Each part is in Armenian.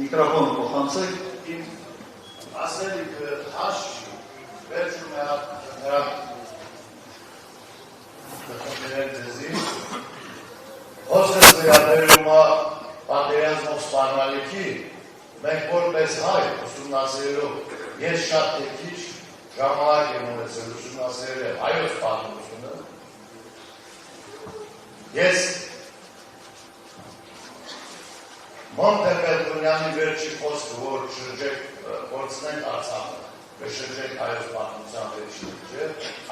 Միկրոֆոնը փոխանցեք։ Ասելիք հաշ վերջում նրա դեզի հոսս վերաբերում է պատերազմով սպառնալիքի մենք որպես հայ ուսումնասիրելով ես շատ քիչ ժամանակ եմ ունեցել ուսումնասիրել հայոց պատմությունը ես Մոնտեֆերդունյանի վերջի խոսքը, որ փորձենք Արցախը, կշրջենք հայոց պատմության վերջին էջը,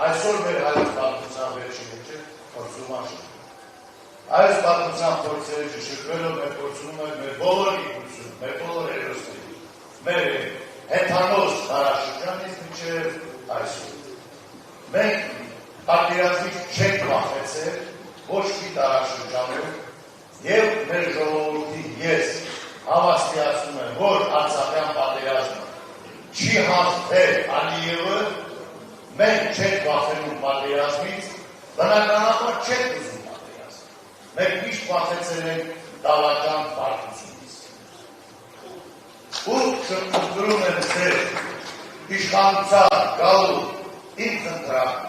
այսօր մեր հայոց պատմության վերջին էջը փորձում աշտում։ Հայոց պատմության փորձերը շրջվելով մեր փորձում ենք մեր բոլոր ինքնություն, մեր բոլոր հերոսների, մեր հեթանոց տարաշրջանից մինչև այսօր։ Մենք պատերազմից չենք վախեցել ոչ մի տարաշրջանում և մեր ժողովրդի ես հավաստիացնում եմ, որ Արցախյան պատերազմը չի հաղթել Ալիևը, մենք չենք վախենում պատերազմից, բնականաբար չենք ուզում պատերազմ։ Մենք միշտ վախեցել ենք դավական պարտությունից։ Ու շրջում եմ ձեր իշխանության գալու իմ խնդրակը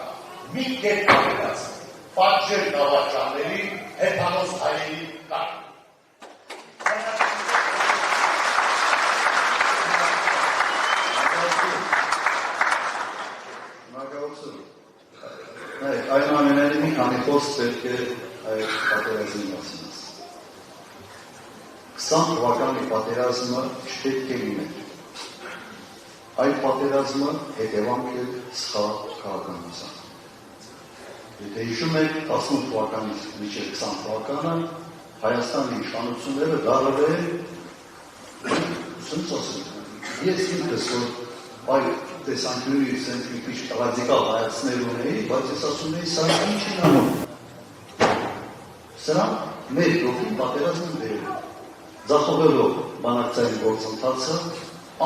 մի կետ պատերազմ, պատժել դավաճանների, հեթանոց հայերի կարգ։ Այնուամենայնիվ մի քանի խոսք պետք է այդ պատերազմի մասին ասել։ 20 թվականի պատերազմը չպետք է լիներ։ Այդ պատերազմը հետևանք է սխալ քաղաքականության։ Եթե հիշում եք 18 թվականից մինչև 20 թվականը Հայաստանի իշխանությունները դարել են ես ինքս որ այդ տեսանկյունից մի քիչ ռադիկալ հայացքներ ունեի, բայց ես ասում էի սա ինչ են անում։ Սրանք մեր գլխին պատերազմ են բերել։ Ձախողելով բանակցային գործընթացը,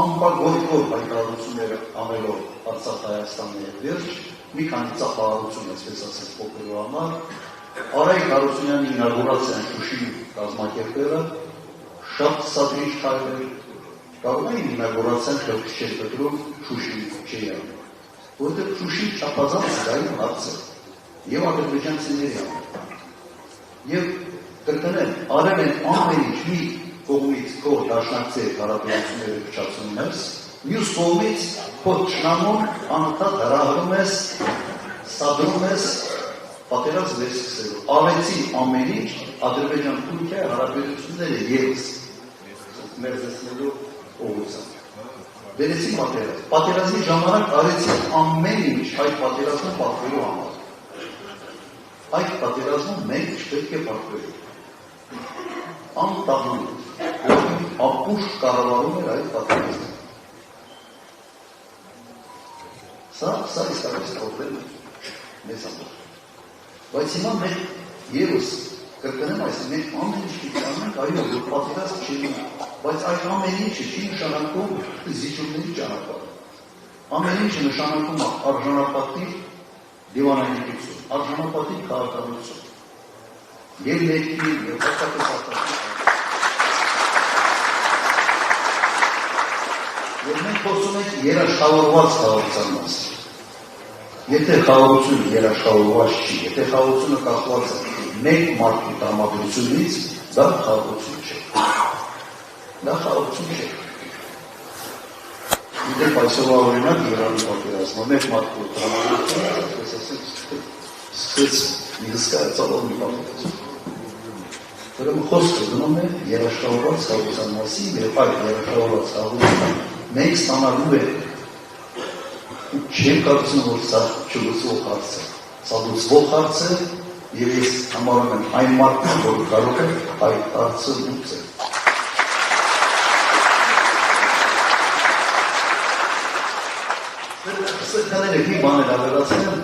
անպագորգոր հայտարարությունները անելով Արցախ-Հայաստանի հետ վերջ, մի քանի ծափահարություն, այսպես ասած, փոխելու համար, Արայիկ Հարությունյանի ինագուրացիան Շուշի կազմակերպելը շատ սադրիչ քայլեր կարող էին ինագուրացիան քրտիչ չէր պետրում Շուշի չի անում, որտեղ Շուշի չափազանց զգայուն հարց է և ադրբեջանցիների համար։ Եվ կրկնեմ, արել են ամեն ինչ մի կողմից քո դաշնակցի հարաբերությունները փչացնում ես, մյուս կողմից քո թշնամուն անընդհատ հրահրում ես, սադրում ես պատերազմ վերսկսելու։ Արեցին ամեն ինչ Ադրբեջան-Թուրքիա հարաբերությունները ևս մերձեցնելու ուղղությամբ։ Վերեցին պատերազմ։ Պատերազմի ժամանակ արեցին ամեն ինչ այդ պատերազմը պատվելու համար։ Այդ պատերազմում մենք չպետք է պատվելու։ Անտաղում, որ ապուշ կառավարում էր այդ պատերազմը։ Սա իսկապես պրոբլեմ է մեզ համար։ Բայց հիմա մենք ևս կրկնեմ այս մենք ամեն ինչ կիցանենք, այո, որ պատերազմ չի լինի, բայց այդ ամեն ինչը չի նշանակում զիջումների ճանապարհ։ Ամեն ինչը նշանակում է արժանապատիվ դիվանագիտություն, արժանապատիվ քաղաքականություն։ Եվ ներքին, եւ հատկապես արտաքին։ Եվ մենք խոսում ենք երաշխավորված խաղաղության մասին։ Եթե խաղաղությունը երաշխավորված չի, եթե խաղաղությունը կախված է մեկ մարդու տրամադրությունից, դա խաղաղություն չէ։ Դա խաղաղություն չէ։ Գիտեք այսօրվա օրինակ Իրանի պատերազմը մեկ մարդու տրամադրությունը, այսպես ասած, սկսեց մի հսկայածավալ մի պատերազմ։ Ուրեմն խոսքը գնում է երաշխավորված խաղաղության մասին, եւ այդ երաշխավորված խաղաղությունը մենք ստանալու ենք։ Չեմ կարծում, որ սա չլուծվող հարց է։ Սա լուծվող հարց է, եւ ես համարում եմ այն մարդուն, որ կարող է այդ հարցը լուծել։ Սրտաները մի բան էլ ավելացնեմ,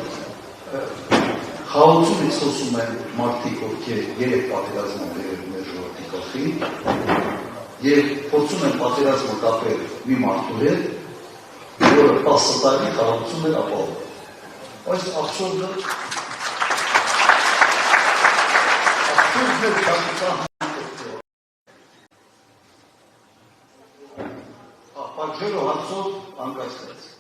խաղաղությունից խոսում են մարդիկ, ովքեր երեք պատերազմ են բերել մեր ժողովրդի գլխին, եւ փորձում են պատերազմը կապել մի մարդու հետ, որը 10 տարի խաղաղություն էր ապահովում։ Այս աղցորդը արջերով հարցով անկասկած։